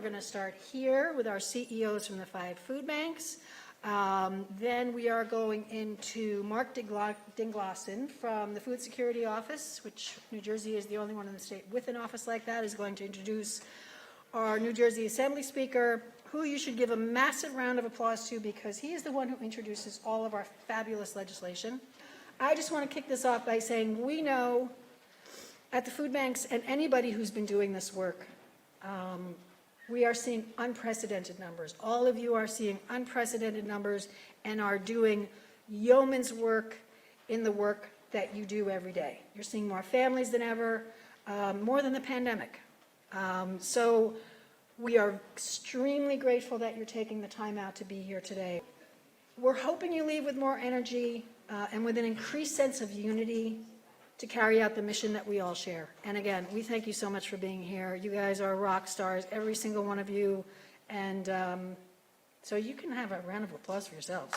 We're going to start here with our CEOs from the 5 food banks. Then we are going into Mark Dinglassen from the Food Security Office, which New Jersey is the only one in the state with an office like that, is going to introduce our New Jersey Assembly Speaker, who you should give a massive round of applause to because he is the one who introduces all of our fabulous legislation. I just want to kick this off by saying we know at the food banks and anybody who's been doing this work, we are seeing unprecedented numbers. All of you are seeing unprecedented numbers and are doing yeoman's work in the work that you do every day. You're seeing more families than ever, more than the pandemic. So we are extremely grateful that you're taking the time out to be here today. We're hoping you leave with more energy and with an increased sense of unity to carry out the mission that we all share. And again, we thank you so much for being here. You guys are rock stars, every single one of you. And so you can have a round of applause for yourselves.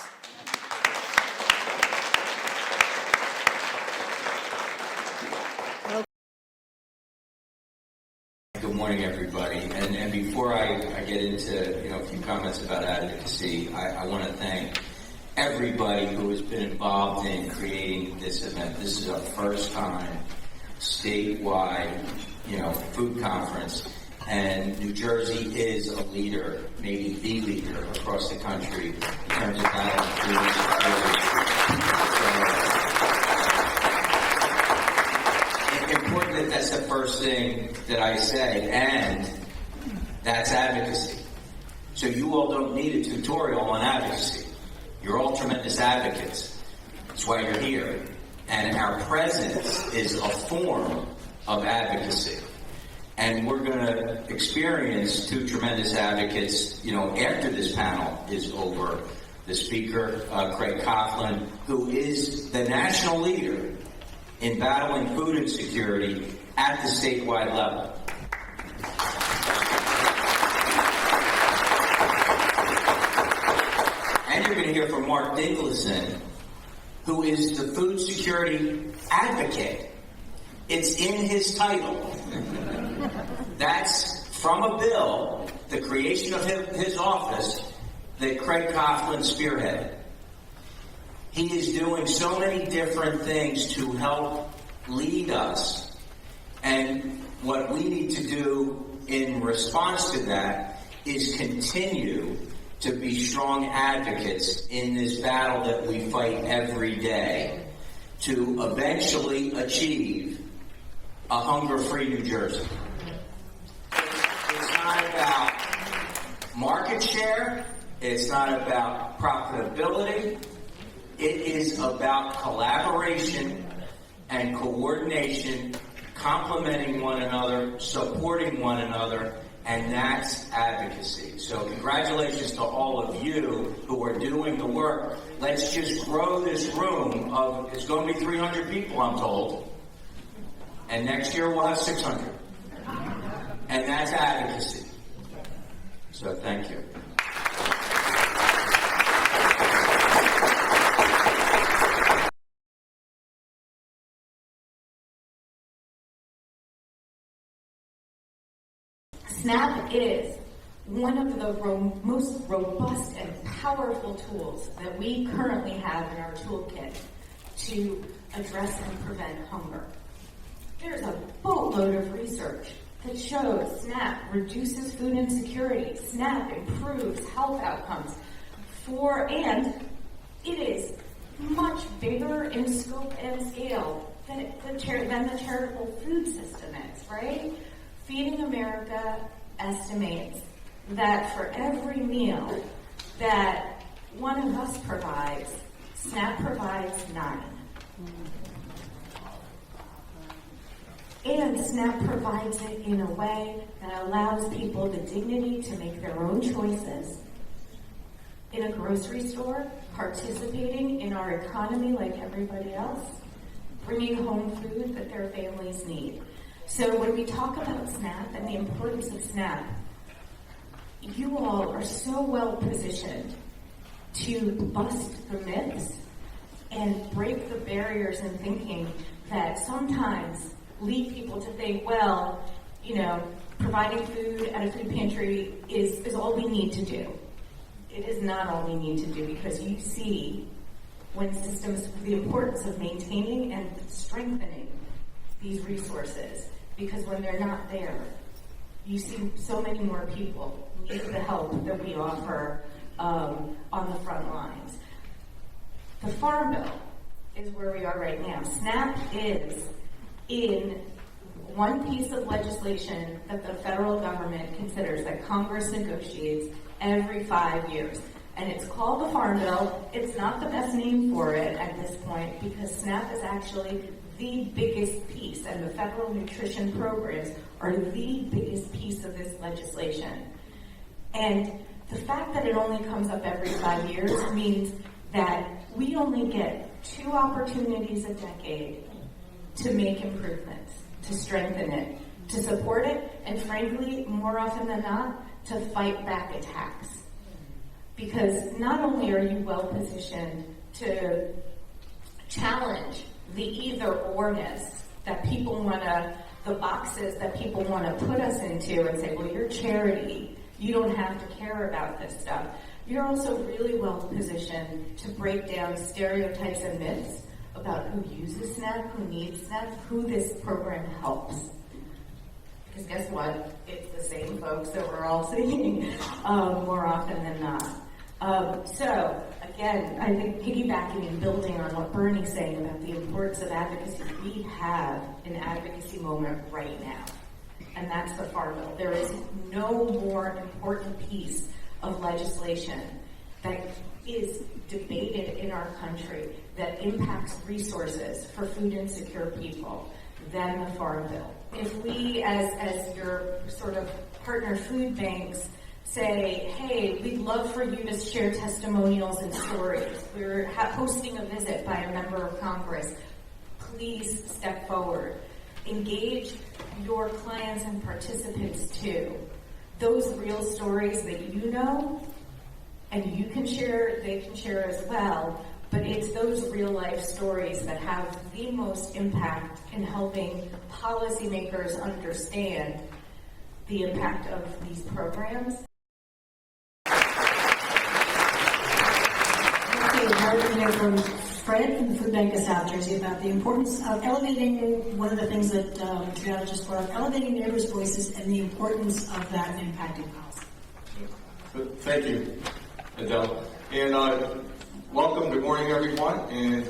Good morning, everybody. And before I get into a few comments about advocacy, I want to thank everybody who has been involved in creating this event. This is a first-time statewide, food conference, and New Jersey is a leader, maybe the leader across the country in terms of battling food insecurity. It's important that that's the first thing that I say, and that's advocacy. So you all don't need a tutorial on advocacy. You're all tremendous advocates. That's why you're here. And our presence is a form of advocacy. And we're going to experience 2 tremendous advocates, after this panel is over. The speaker, Craig Coughlin, who is the national leader in battling food insecurity at the statewide level. And you're going to hear from Mark Dinglassen, who is the food security advocate. It's in his title. That's from a bill, the creation of his office, that Craig Coughlin spearheaded. He is doing so many different things to help lead us. And what we need to do in response to that is continue to be strong advocates in this battle that we fight every day to eventually achieve a hunger-free New Jersey. It's not about market share. It's not about profitability. It is about collaboration and coordination, complementing one another, supporting one another, and that's advocacy. So congratulations to all of you who are doing the work. Let's just grow this room of, it's going to be 300 people, I'm told. And next year we'll have 600. And that's advocacy. So thank you. SNAP is one of the most robust and powerful tools that we currently have in our toolkit to address and prevent hunger. There's a boatload of research that shows SNAP reduces food insecurity, SNAP improves health outcomes and it is much bigger in scope and scale than the charitable food system is, right? Feeding America estimates that for every meal that one of us provides, SNAP provides 9. And SNAP provides it in a way that allows people the dignity to make their own choices in a grocery store, participating in our economy like everybody else, bringing home food that their families need. So when we talk about SNAP and the importance of SNAP, you all are so well positioned to bust the myths and break the barriers in thinking that sometimes lead people to think, well, providing food at a food pantry is all we need to do. It is not all we need to do, because you see when systems, the importance of maintaining and strengthening these resources, because when they're not there, you see so many more people need the help that we offer on the front lines. The Farm Bill is where we are right now. SNAP is in one piece of legislation that the federal government considers, that Congress negotiates every 5 years. And it's called the Farm Bill. It's not the best name for it at this point, because SNAP is actually the biggest piece, and the federal nutrition programs are the biggest piece of this legislation. And the fact that it only comes up every 5 years means that we only get 2 opportunities a decade to make improvements, to strengthen it, to support it, and frankly, more often than not, to fight back attacks. Because not only are you well positioned to challenge the either-orness that people want to, the boxes that people want to put us into and say, well, you're charity, you don't have to care about this stuff. You're also really well positioned to break down stereotypes and myths about who uses SNAP, who needs SNAP, who this program helps. Because guess what? It's the same folks that we're all seeing more often than not. So, again, I think piggybacking and building on what Bernie's saying about the importance of advocacy, we have an advocacy moment right now, and that's the Farm Bill. There is no more important piece of legislation that is debated in our country that impacts resources for food insecure people than the Farm Bill. If we, as your sort of partner food banks, say, hey, we'd love for you to share testimonials and stories. We're hosting a visit by a member of Congress. Please step forward. Engage your clients and participants too. Those real stories that you know and you can share, they can share as well, but it's those real life stories that have the most impact in helping policymakers understand the impact of these programs. From Fred from the Food Bank of South Jersey about the importance of elevating, one of the things that Triana just brought up, elevating neighbors' voices and the importance of that impacting policy. Thank you, Adele. And welcome, good morning, everyone. And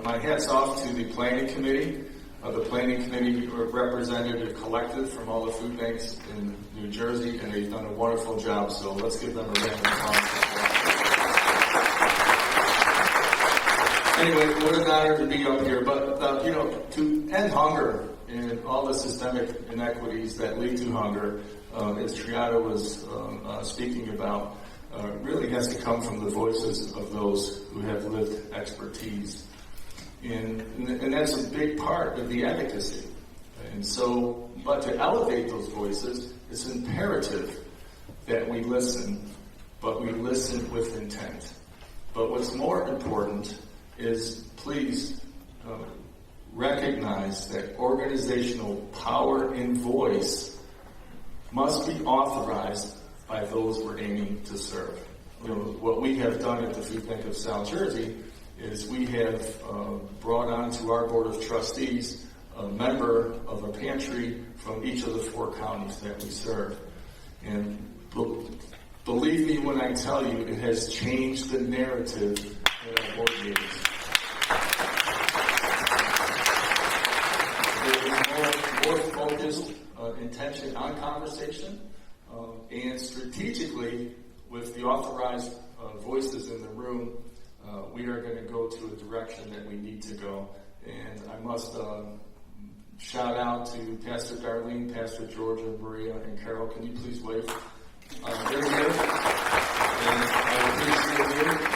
my hat's off to the Planning Committee. The Planning Committee represented a collective from all the food banks in New Jersey, and they've done a wonderful job. So let's give them a round of applause. Anyway, what an honor to be up here. But, to end hunger and all the systemic inequities that lead to hunger, as Triana was speaking about, really has to come from the voices of those who have lived expertise. And that's a big part of the advocacy. And so, but to elevate those voices, it's imperative that we listen, but we listen with intent. But what's more important is please recognize that organizational power and voice must be authorized by those we're aiming to serve. What we have done at the Food Bank of South Jersey is we have brought onto our Board of Trustees a member of a pantry from each of the 4 counties that we serve. And believe me when I tell you, it has changed the narrative at our board meetings. More focused intention on conversation, and strategically, with the authorized voices in the room, we are going to go to a direction that we need to go. And I must shout out to Pastor Darlene, Pastor Georgia, Maria, and Carol. Can you please wave? They're here, and I appreciate you.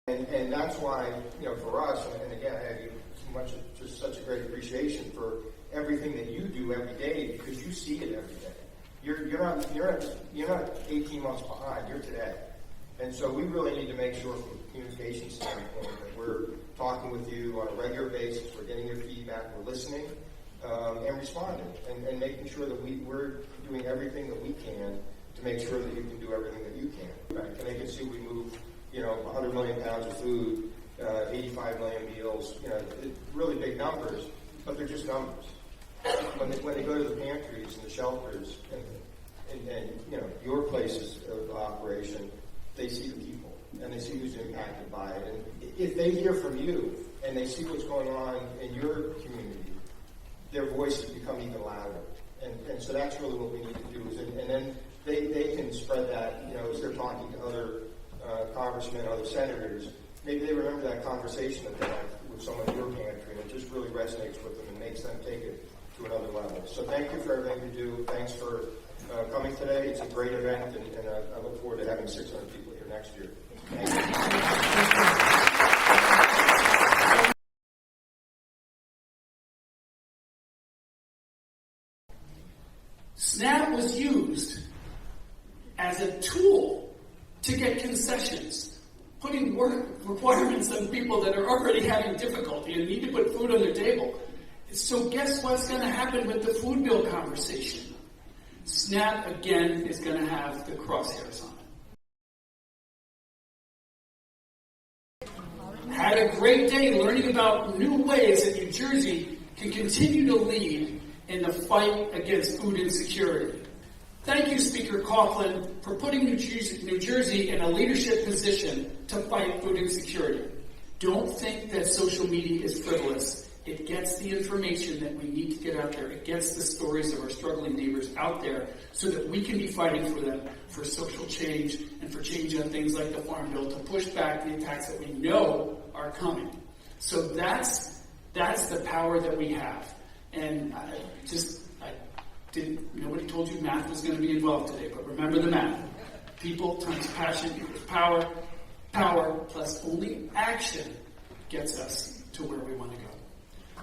And that's why, for us, and again, I have just such a great appreciation for everything that you do every day, because you see it every day. You're not 18 months behind. You're today, and so we really need to make sure, from a communication standpoint, that we're talking talking with you on a regular basis. We're getting your feedback. We're listening and responding and making sure that we're doing everything that we can to make sure that you can do everything that you can. And they can see we move, 100 million pounds of food, 85 million meals, really big numbers, but they're just numbers. When they go to the pantries and the shelters and your places of operation, they see the people and they see who's impacted by it. And if they hear from you and they see what's going on in your community, their voices become even louder. And so that's really what we need to do. And then they can spread that, as they're talking to other congressmen, other senators, maybe they remember that conversation that they had with someone in your pantry, and it just really resonates with them and makes them take it to another level. So thank you for everything you do. Thanks for coming today. It's a great event, and I look forward to having 600 people here next year. Thank you. SNAP was used as a tool to get concessions, putting work requirements on people that are already having difficulty and need to put food on their table. So guess what's going to happen with the food bill conversation? SNAP, again, is going to have the crosshairs on it. Had a great day learning about new ways that New Jersey can continue to lead in the fight against food insecurity. Thank you, Speaker Coughlin, for putting New Jersey in a leadership position to fight food insecurity. Don't think that social media is frivolous. It gets the information that we need to get out there. It gets the stories of our struggling neighbors out there so that we can be fighting for them for social change and for change on things like the Farm Bill to push back the attacks that we know are coming. So that's the power that we have. And nobody told you math was going to be involved today, but remember the math. People times passion equals power. Power plus only action gets us to where we want to go.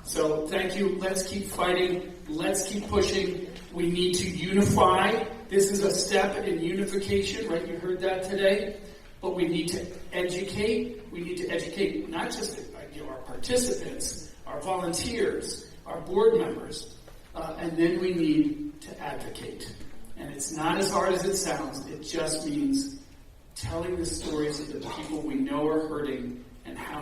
So thank you. Let's keep fighting. Let's keep pushing. We need to unify. This is a step in unification, right? You heard that today. But we need to educate. We need to educate not just our participants, our volunteers, our board members, and then we need to advocate. And it's not as hard as it sounds. It just means telling the stories of the people we know are hurting and how